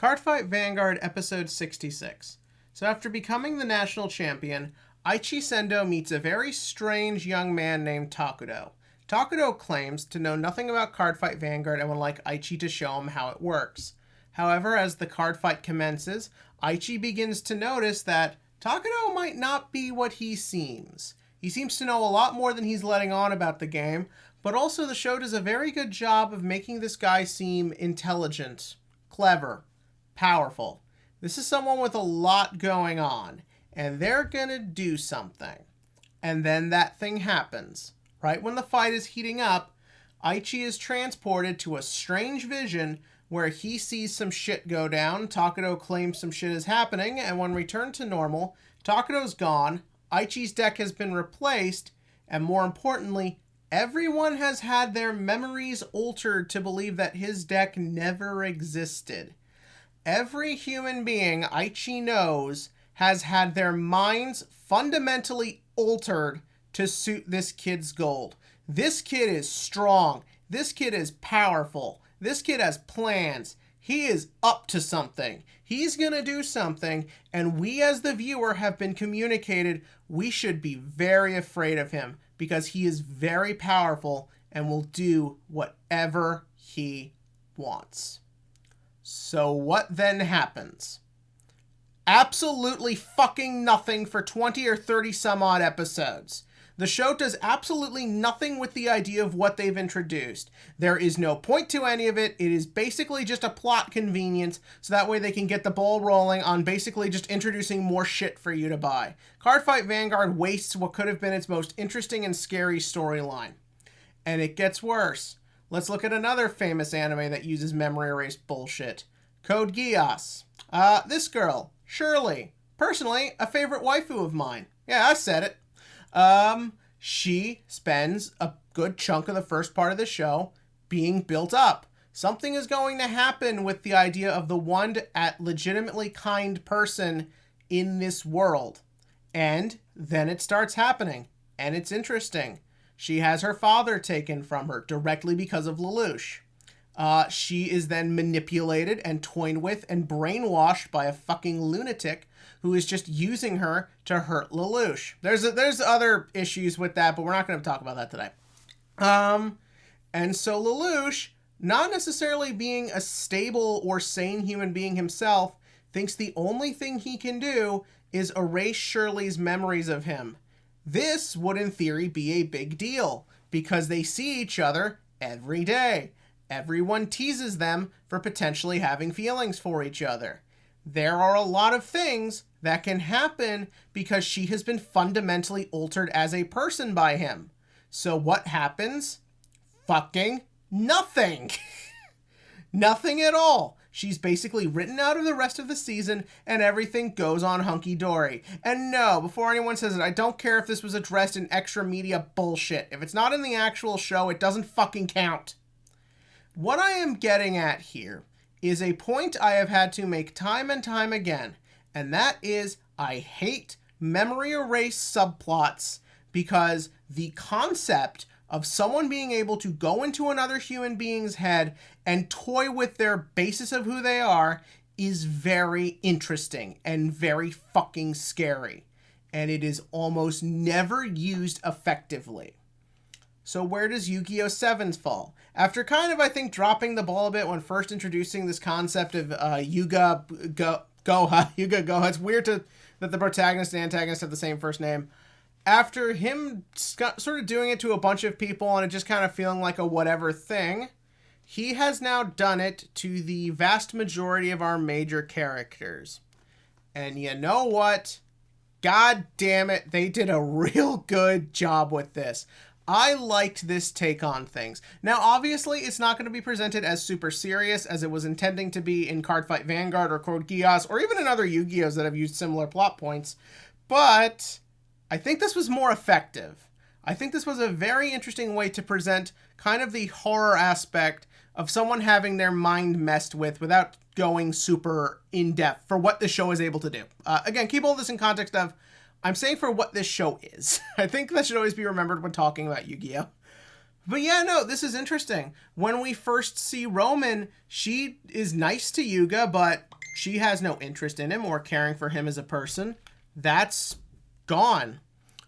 Cardfight Vanguard Episode 66. So after becoming the national champion, Aichi Sendo meets a very strange young man named Takudo. Takudo claims to know nothing about Cardfight Vanguard and would like Aichi to show him how it works. However, as the card fight commences, Aichi begins to notice that Takudo might not be what he seems. He seems to know a lot more than he's letting on about the game, but also the show does a very good job of making this guy seem intelligent, clever, powerful. This is someone with a lot going on, and they're gonna do something. And then that thing happens. Right when the fight is heating up, Aichi is transported to a strange vision where he sees some shit go down. Takudo claims some shit is happening, and when returned to normal, Takudo's gone, Aichi's deck has been replaced, and more importantly, everyone has had their memories altered to believe that his deck never existed. Every human being Aichi knows has had their minds fundamentally altered to suit this kid's goal. This kid is strong. This kid is powerful. This kid has plans. He is up to something. He's going to do something, and we as the viewer have been communicated we should be very afraid of him because he is very powerful and will do whatever he wants. So what then happens? Absolutely fucking nothing for 20 or 30 some odd episodes. The show does absolutely nothing with the idea of what they've introduced. There is no point to any of it. It is basically just a plot convenience, so that way they can get the ball rolling on basically just introducing more shit for you to buy. Cardfight Vanguard wastes what could have been its most interesting and scary storyline. And it gets worse. Let's look at another famous anime that uses memory erase bullshit. Code Geass. This girl, Shirley. Personally, a favorite waifu of mine. Yeah, I said it. She spends a good chunk of the first part of the show being built up. Something is going to happen with the idea of the one at legitimately kind person in this world. And then it starts happening. And it's interesting. She has her father taken from her directly because of Lelouch. She is then manipulated and toyed with and brainwashed by a fucking lunatic who is just using her to hurt Lelouch. There's other issues with that, but we're not going to talk about that today. And so Lelouch, not necessarily being a stable or sane human being himself, thinks the only thing he can do is erase Shirley's memories of him. This would, in theory, be a big deal, because they see each other every day. Everyone teases them for potentially having feelings for each other. There are a lot of things that can happen because she has been fundamentally altered as a person by him. So what happens? Fucking nothing. Nothing at all. She's basically written out of the rest of the season and everything goes on hunky-dory. And no, before anyone says it, I don't care if this was addressed in extra media bullshit. If it's not in the actual show, it doesn't fucking count. What I am getting at here is a point I have had to make time and time again, and that is I hate memory erase subplots because the concept of someone being able to go into another human being's head and toy with their basis of who they are is very interesting and very fucking scary. And it is almost never used effectively. So where does Yugioh Sevens fall? After kind of, I think, dropping the ball a bit when first introducing this concept of Yugioh Goha. It's weird that the protagonist and antagonist have the same first name. After him sort of doing it to a bunch of people and it just kind of feeling like a whatever thing, he has now done it to the vast majority of our major characters. And you know what? God damn it, they did a real good job with this. I liked this take on things. Now, obviously, it's not going to be presented as super serious as it was intending to be in Cardfight Vanguard or Code Geass, or even in other Yu-Gi-Ohs that have used similar plot points, but I think this was more effective. I think this was a very interesting way to present kind of the horror aspect of someone having their mind messed with without going super in-depth for what this show is able to do. Again, keep all this in context of I'm saying for what this show is. I think that should always be remembered when talking about Yu-Gi-Oh! But yeah, no, this is interesting. When we first see Roman, she is nice to Yuga, but she has no interest in him or caring for him as a person. That's gone.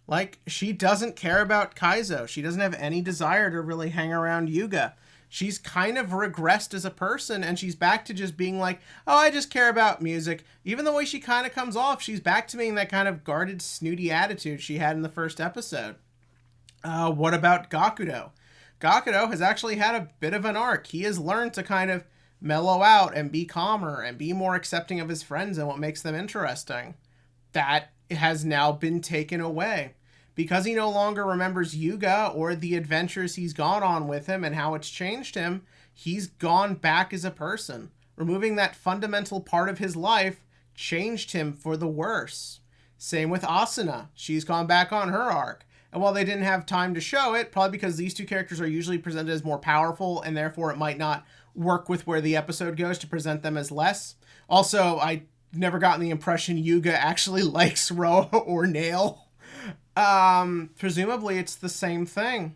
Like, she doesn't care about Kaizo. She doesn't have any desire to really hang around Yuga. She's kind of regressed as a person, and she's back to just being like, oh, I just care about music. Even the way she kind of comes off, she's back to being that kind of guarded, snooty attitude she had in the first episode. What about Gakudo? Gakudo has actually had a bit of an arc. He has learned to kind of mellow out and be calmer and be more accepting of his friends and what makes them interesting. That has now been taken away. Because he no longer remembers Yuga or the adventures he's gone on with him and how it's changed him, he's gone back as a person. Removing that fundamental part of his life changed him for the worse. Same with Asuna. She's gone back on her arc. And while they didn't have time to show it, probably because these two characters are usually presented as more powerful and therefore it might not work with where the episode goes to present them as less. Also, I never gotten the impression Yuga actually likes Ro or Nail. Presumably it's the same thing.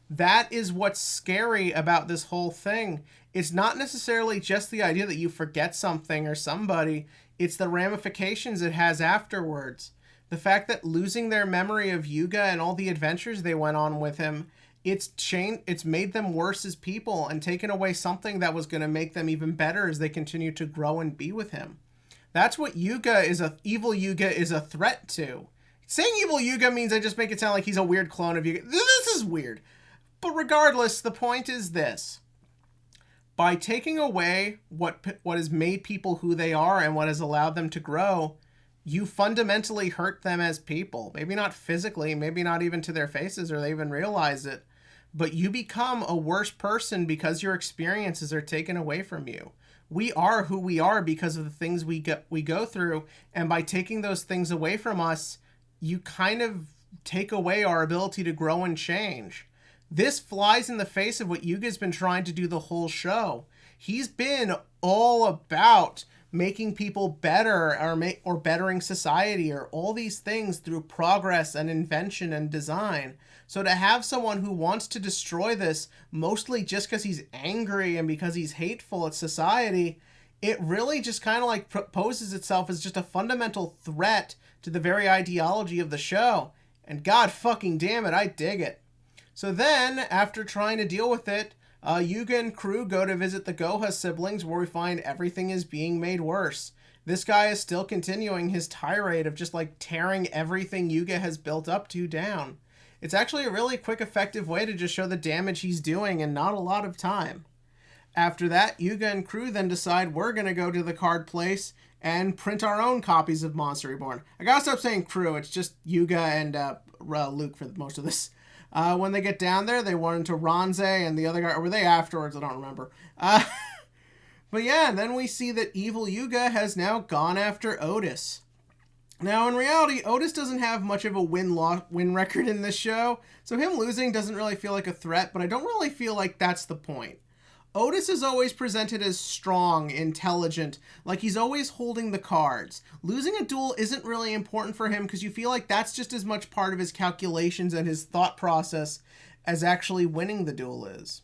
That is what's scary about this whole thing. It's not necessarily just the idea that you forget something or somebody, it's the ramifications it has afterwards. The fact that losing their memory of Yuga and all the adventures they went on with him, it's made them worse as people and taken away something that was going to make them even better as they continue to grow and be with him. That's what evil Yuga is a threat to. Saying evil Yuga means I just make it sound like he's a weird clone of Yuga. This is weird. But regardless, the point is this. By taking away what has made people who they are and what has allowed them to grow, you fundamentally hurt them as people. Maybe not physically, maybe not even to their faces or they even realize it. But you become a worse person because your experiences are taken away from you. We are who we are because of the things we go through. And by taking those things away from us, you kind of take away our ability to grow and change. This flies in the face of what Yuga's been trying to do the whole show. He's been all about making people better or bettering society or all these things through progress and invention and design. So to have someone who wants to destroy this mostly just because he's angry and because he's hateful at society, it really just kind of like poses itself as just a fundamental threat to the very ideology of the show. And god fucking damn it, I dig it. So then, after trying to deal with it, Yuga and crew go to visit the Goha siblings where we find everything is being made worse. This guy is still continuing his tirade of just like tearing everything Yuga has built up to down. It's actually a really quick, effective way to just show the damage he's doing in not a lot of time. After that, Yuga and crew then decide we're going to go to the card place and print our own copies of Monster Reborn. I gotta stop saying crew, it's just Yuga and Luke for most of this. When they get down there, they run into Ronze and the other guy, or were they afterwards? I don't remember. But yeah, then we see that evil Yuga has now gone after Otis. Now, in reality, Otis doesn't have much of a win record in this show, so him losing doesn't really feel like a threat, but I don't really feel like that's the point. Otis is always presented as strong, intelligent, like he's always holding the cards. Losing a duel isn't really important for him because you feel like that's just as much part of his calculations and his thought process as actually winning the duel is.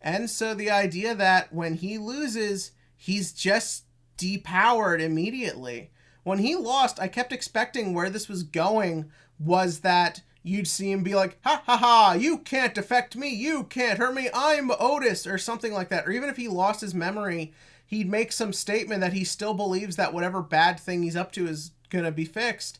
And so the idea that when he loses, he's just depowered immediately. When he lost, I kept expecting where this was going was that you'd see him be like, ha ha ha, you can't affect me, you can't hurt me, I'm Otis, or something like that. Or even if he lost his memory, he'd make some statement that he still believes that whatever bad thing he's up to is gonna be fixed.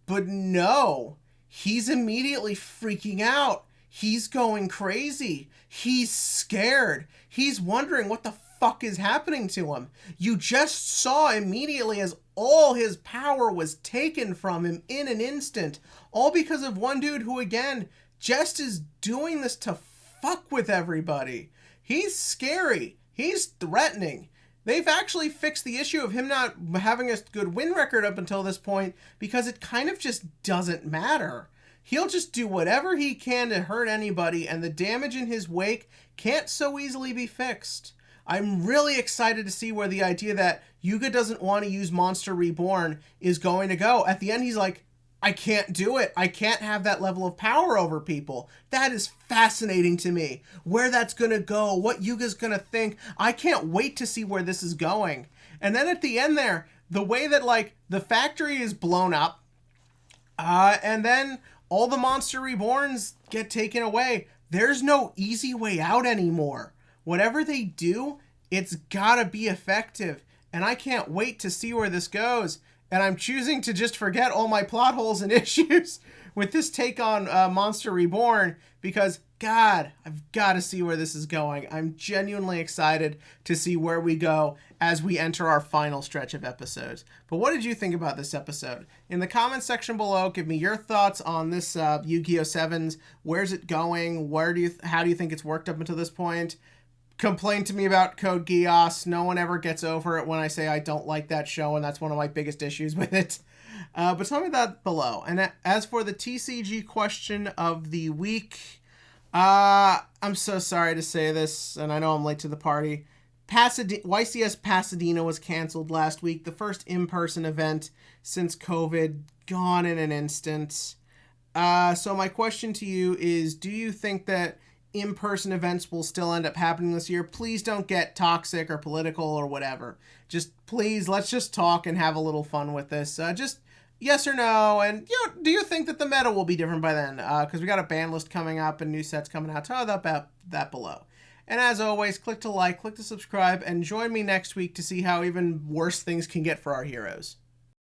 But no, he's immediately freaking out. He's going crazy. He's scared. He's wondering what the fuck is happening to him. You just saw immediately as all his power was taken from him in an instant, all because of one dude who, again, just is doing this to fuck with everybody. He's scary. He's threatening. They've actually fixed the issue of him not having a good win record up until this point because it kind of just doesn't matter. He'll just do whatever he can to hurt anybody, and the damage in his wake can't so easily be fixed. I'm really excited to see where the idea that Yuga doesn't want to use Monster Reborn is going to go. At the end, he's like, I can't do it. I can't have that level of power over people. That is fascinating to me. Where that's going to go, what Yuga's going to think. I can't wait to see where this is going. And then at the end there, the way that, like, the factory is blown up, and then all the Monster Reborns get taken away. There's no easy way out anymore. Whatever they do, it's gotta be effective. And I can't wait to see where this goes. And I'm choosing to just forget all my plot holes and issues with this take on Monster Reborn because, God, I've got to see where this is going. I'm genuinely excited to see where we go as we enter our final stretch of episodes. But what did you think about this episode? In the comments section below, give me your thoughts on this Yugioh Sevens. Where's it going? How do you think it's worked up until this point? Complain to me about Code Geass. No one ever gets over it when I say I don't like that show, and that's one of my biggest issues with it. But tell me that below. And as for the TCG question of the week, I'm so sorry to say this, and I know I'm late to the party. YCS Pasadena was canceled last week. The first in-person event since COVID, gone in an instant. So my question to you is, do you think that in-person events will still end up happening this year? Please don't get toxic or political or whatever. Just please, let's just talk and have a little fun with this. Just yes or no. And do you think that the meta will be different by then? Because we got a ban list coming up and new sets coming out. Tell about that below. And as always, click to like, click to subscribe, and join me next week to see how even worse things can get for our heroes.